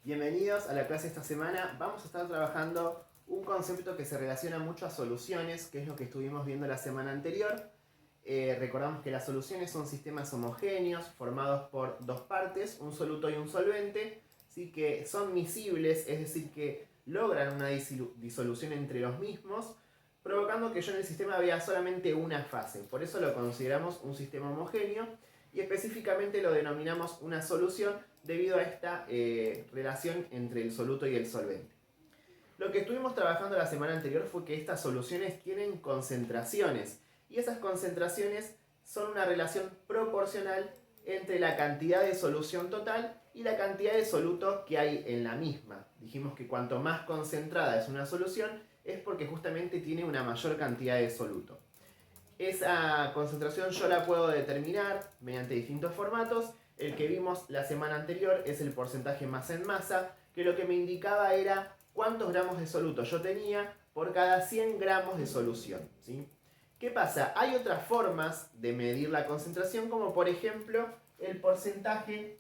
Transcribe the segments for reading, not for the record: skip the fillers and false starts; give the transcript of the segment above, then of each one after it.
Bienvenidos a la clase de esta semana. Vamos a estar trabajando un concepto que se relaciona mucho a soluciones, que es lo que estuvimos viendo la semana anterior. Recordamos que las soluciones son sistemas homogéneos formados por dos partes, un soluto y un solvente, ¿sí? Que son miscibles, es decir, que logran una disolución entre los mismos, provocando que yo en el sistema vea solamente una fase. Por eso lo consideramos un sistema homogéneo y específicamente lo denominamos una solución debido a esta relación entre el soluto y el solvente. Lo que estuvimos trabajando la semana anterior fue que estas soluciones tienen concentraciones y esas concentraciones son una relación proporcional entre la cantidad de solución total y la cantidad de soluto que hay en la misma. Dijimos que cuanto más concentrada es una solución es porque justamente tiene una mayor cantidad de soluto. Esa concentración yo la puedo determinar mediante distintos formatos. El que vimos la semana anterior es el porcentaje masa en masa, que lo que me indicaba era cuántos gramos de soluto yo tenía por cada 100 gramos de solución, ¿sí? ¿Qué pasa? Hay otras formas de medir la concentración, como por ejemplo el porcentaje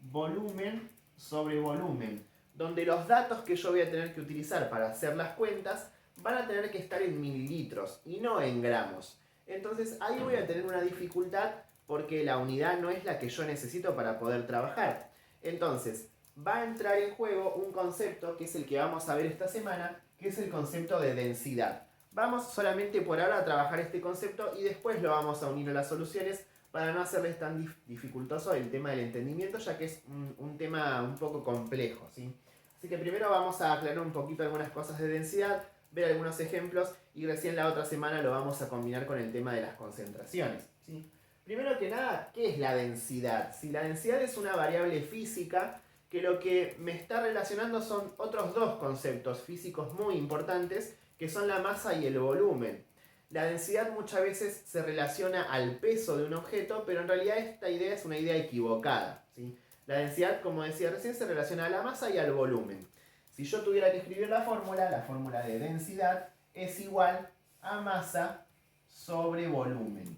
volumen sobre volumen, donde los datos que yo voy a tener que utilizar para hacer las cuentas van a tener que estar en mililitros y no en gramos. Entonces ahí voy a tener una dificultad porque la unidad no es la que yo necesito para poder trabajar. Entonces va a entrar en juego un concepto que es el que vamos a ver esta semana, que es el concepto de densidad. Vamos solamente por ahora a trabajar este concepto y después lo vamos a unir a las soluciones para no hacerles tan dificultoso el tema del entendimiento, ya que es un tema un poco complejo, ¿sí? Así que primero vamos a aclarar un poquito algunas cosas de densidad, ver algunos ejemplos y recién la otra semana lo vamos a combinar con el tema de las concentraciones, ¿sí? Primero que nada, ¿qué es la densidad? Si la densidad es una variable física que lo que me está relacionando son otros dos conceptos físicos muy importantes, que son la masa y el volumen. La densidad muchas veces se relaciona al peso de un objeto, pero en realidad esta idea es una idea equivocada, ¿sí? La densidad, como decía recién, se relaciona a la masa y al volumen. Si yo tuviera que escribir la fórmula de densidad es igual a masa sobre volumen.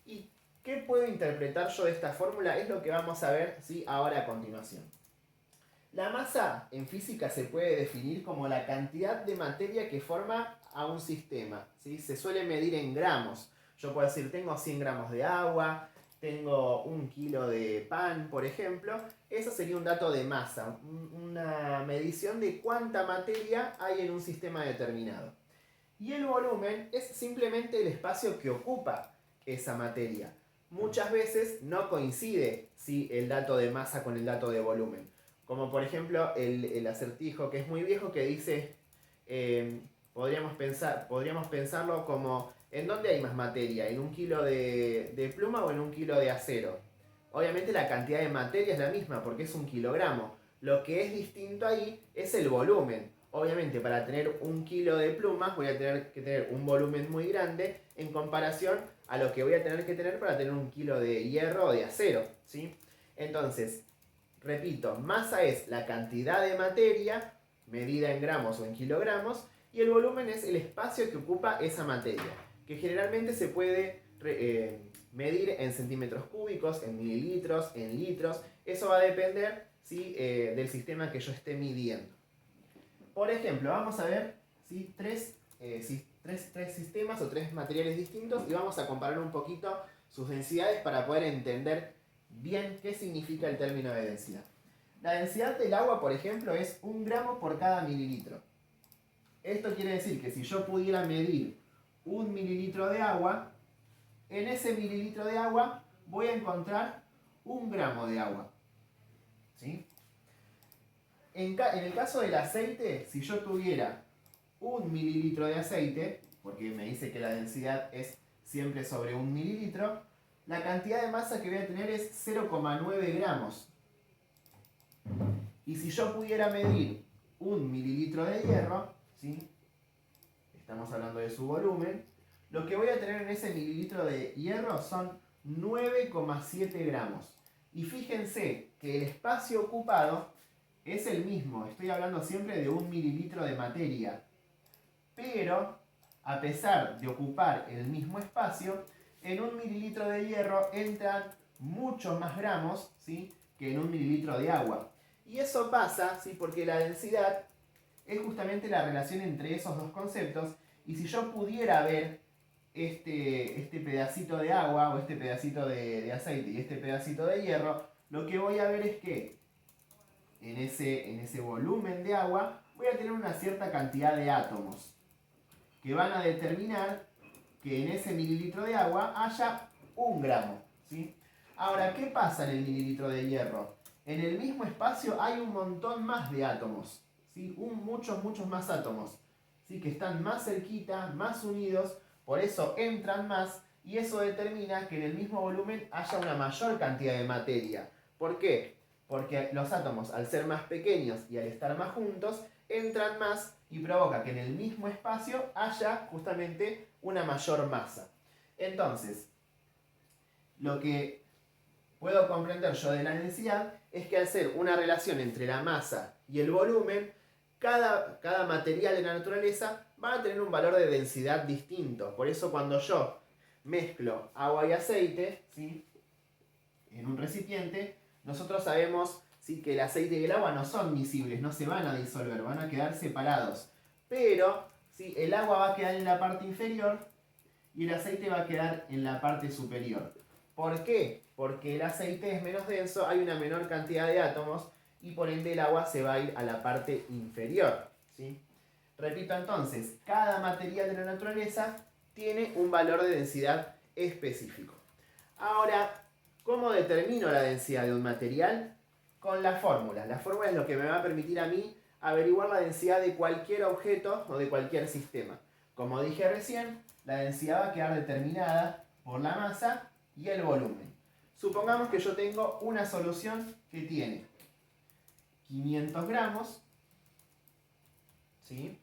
¿Y qué puedo interpretar yo de esta fórmula? Es lo que vamos a ver, ¿sí? Ahora a continuación. La masa en física se puede definir como la cantidad de materia que forma a un sistema, ¿sí? Se suele medir en gramos. Yo puedo decir, tengo 100 gramos de agua, tengo 1 kilo de pan, por ejemplo. Eso sería un dato de masa, una medición de cuánta materia hay en un sistema determinado. Y el volumen es simplemente el espacio que ocupa esa materia. Muchas veces no coincide, ¿sí?, el dato de masa con el dato de volumen. Como por ejemplo el acertijo, que es muy viejo, que dice, podríamos pensarlo como, ¿en dónde hay más materia? ¿En 1 kilo de pluma o en 1 kilo de acero? Obviamente la cantidad de materia es la misma porque es 1 kilogramo. Lo que es distinto ahí es el volumen. Obviamente para tener 1 kilo de plumas voy a tener que tener un volumen muy grande en comparación a lo que voy a tener que tener para tener 1 kilo de hierro o de acero, ¿sí? Entonces, repito, masa es la cantidad de materia medida en gramos o en kilogramos y el volumen es el espacio que ocupa esa materia, que generalmente se puede medir en centímetros cúbicos, en mililitros, en litros. Eso va a depender, ¿sí?, del sistema que yo esté midiendo. Por ejemplo, vamos a ver, ¿sí?, tres sistemas o tres materiales distintos y vamos a comparar un poquito sus densidades para poder entender bien qué significa el término de densidad. La densidad del agua, por ejemplo, es 1 gramo por cada mililitro. Esto quiere decir que si yo pudiera medir 1 mililitro de agua, en ese mililitro de agua voy a encontrar 1 gramo de agua, ¿sí? En el caso del aceite, si yo tuviera 1 mililitro de aceite, porque me dice que la densidad es siempre sobre 1 mililitro, la cantidad de masa que voy a tener es 0,9 gramos. Y si yo pudiera medir 1 mililitro de hierro, ¿sí?, estamos hablando de su volumen, lo que voy a tener en ese mililitro de hierro son 9,7 gramos. Y fíjense que el espacio ocupado es el mismo, estoy hablando siempre de 1 mililitro de materia. Pero, a pesar de ocupar el mismo espacio, en 1 mililitro de hierro entran muchos más gramos, ¿sí?, que en 1 mililitro de agua. Y eso pasa, ¿sí? Porque la densidad es justamente la relación entre esos dos conceptos. Y si yo pudiera ver este pedacito de agua o este pedacito de aceite y este pedacito de hierro, lo que voy a ver es que en ese volumen de agua voy a tener una cierta cantidad de átomos que van a determinar que en ese mililitro de agua haya 1 gramo, ¿sí? Ahora, ¿qué pasa en el mililitro de hierro? En el mismo espacio hay un montón más de átomos, ¿sí? Muchos más átomos, ¿sí? Que están más cerquita, más unidos, por eso entran más y eso determina que en el mismo volumen haya una mayor cantidad de materia. ¿Por qué? Porque los átomos, al ser más pequeños y al estar más juntos, entran más y provoca que en el mismo espacio haya justamente una mayor masa. Entonces, lo que puedo comprender yo de la densidad es que al ser una relación entre la masa y el volumen, cada material de la naturaleza va a tener un valor de densidad distinto. Por eso cuando yo mezclo agua y aceite, ¿sí? En un recipiente, nosotros sabemos, ¿sí? Que el aceite y el agua no son miscibles, no se van a disolver, van a quedar separados. Pero, ¿sí? El agua va a quedar en la parte inferior y el aceite va a quedar en la parte superior. ¿Por qué? Porque el aceite es menos denso, hay una menor cantidad de átomos y por ende el agua se va a ir a la parte inferior, ¿sí? Repito entonces, cada material de la naturaleza tiene un valor de densidad específico. Ahora, ¿cómo determino la densidad de un material? Con la fórmula. La fórmula es lo que me va a permitir a mí averiguar la densidad de cualquier objeto o de cualquier sistema. Como dije recién, la densidad va a quedar determinada por la masa y el volumen. Supongamos que yo tengo una solución que tiene 500 gramos, ¿sí?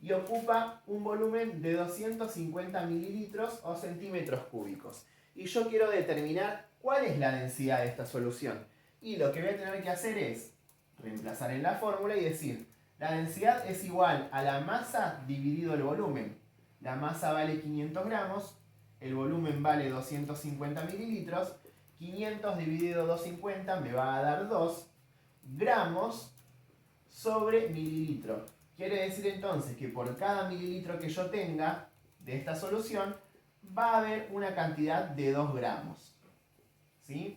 Y ocupa un volumen de 250 mililitros o centímetros cúbicos. Y yo quiero determinar cuál es la densidad de esta solución. Y lo que voy a tener que hacer es reemplazar en la fórmula y decir, la densidad es igual a la masa dividido el volumen. La masa vale 500 gramos, el volumen vale 250 mililitros, 500 dividido 250 me va a dar 2 gramos sobre mililitro. Quiere decir entonces que por cada mililitro que yo tenga de esta solución, va a haber una cantidad de 2 gramos. ¿Sí?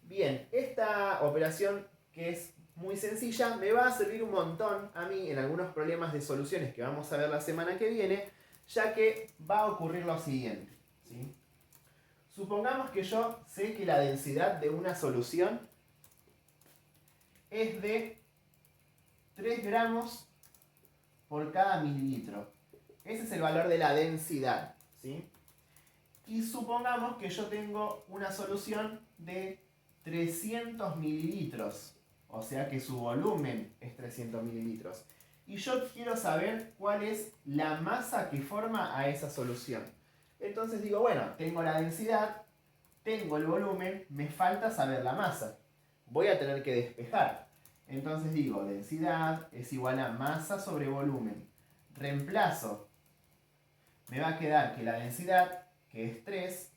Bien, esta operación que es muy sencilla me va a servir un montón a mí en algunos problemas de soluciones que vamos a ver la semana que viene, ya que va a ocurrir lo siguiente. ¿Sí? Supongamos que yo sé que la densidad de una solución es de 3 gramos por cada mililitro. Ese es el valor de la densidad, ¿sí? Y supongamos que yo tengo una solución de 300 mililitros, o sea que su volumen es 300 mililitros. Y yo quiero saber cuál es la masa que forma a esa solución. Entonces digo, bueno, tengo la densidad, tengo el volumen, me falta saber la masa. Voy a tener que despejar. Entonces digo, densidad es igual a masa sobre volumen. Reemplazo. Me va a quedar que la densidad, que es 3,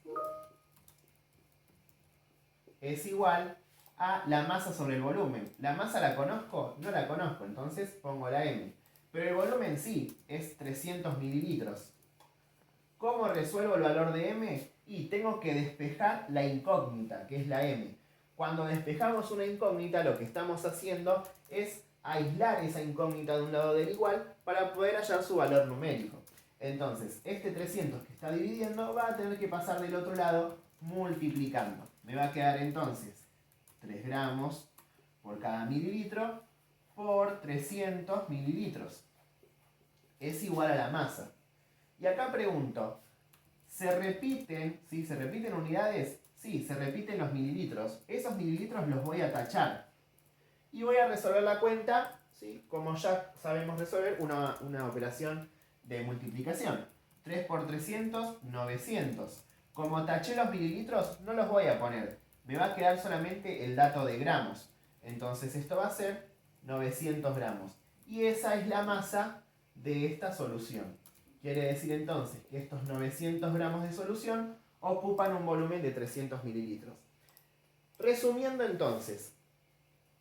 es igual a la masa sobre el volumen. ¿La masa la conozco? No la conozco, entonces pongo la M. Pero el volumen sí, es 300 mililitros. ¿Cómo resuelvo el valor de M? Y tengo que despejar la incógnita, que es la M. Cuando despejamos una incógnita, lo que estamos haciendo es aislar esa incógnita de un lado del igual para poder hallar su valor numérico. Entonces, este 300 que está dividiendo va a tener que pasar del otro lado multiplicando. Me va a quedar entonces 3 gramos por cada mililitro por 300 mililitros. Es igual a la masa. Y acá pregunto, ¿se repiten, ¿sí? ¿Se repiten unidades? Sí, se repiten los mililitros. Esos mililitros los voy a tachar. Y voy a resolver la cuenta, ¿sí? Como ya sabemos resolver una operación de multiplicación. 3 por 300, 900. Como taché los mililitros, no los voy a poner. Me va a quedar solamente el dato de gramos. Entonces esto va a ser 900 gramos. Y esa es la masa de esta solución. Quiere decir entonces que estos 900 gramos de solución ocupan un volumen de 300 mililitros. Resumiendo entonces,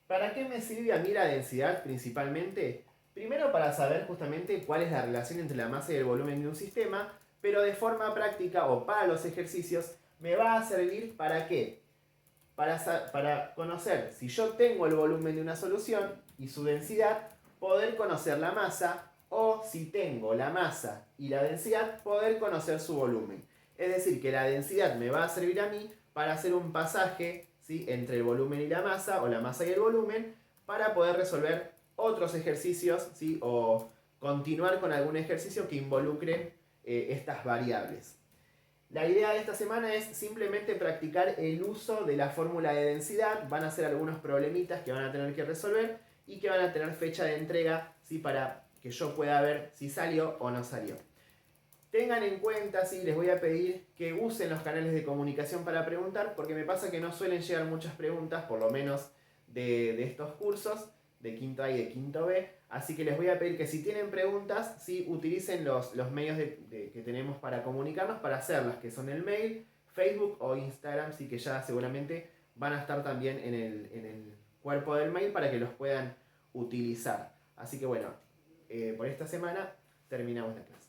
¿Para qué me sirve a mí la densidad principalmente? Primero para saber justamente cuál es la relación entre la masa y el volumen de un sistema, pero de forma práctica o para los ejercicios me va a servir ¿para qué? Para conocer si yo tengo el volumen de una solución y su densidad, poder conocer la masa, o si tengo la masa y la densidad, poder conocer su volumen. Es decir, que la densidad me va a servir a mí para hacer un pasaje, ¿sí?, entre el volumen y la masa, o la masa y el volumen, para poder resolver otros ejercicios, ¿sí?, o continuar con algún ejercicio que involucre estas variables. La idea de esta semana es simplemente practicar el uso de la fórmula de densidad. Van a ser algunos problemitas que van a tener que resolver y que van a tener fecha de entrega, ¿sí?, para que yo pueda ver si salió o no salió. Tengan en cuenta, ¿sí?, les voy a pedir que usen los canales de comunicación para preguntar, porque me pasa que no suelen llegar muchas preguntas, por lo menos de estos cursos, de quinto A y de quinto B. Así que les voy a pedir que si tienen preguntas, ¿sí?, utilicen los medios que tenemos para comunicarnos, para hacerlas, que son el mail, Facebook o Instagram, sí, que ya seguramente van a estar también en el cuerpo del mail para que los puedan utilizar. Así que bueno, por esta semana terminamos la clase.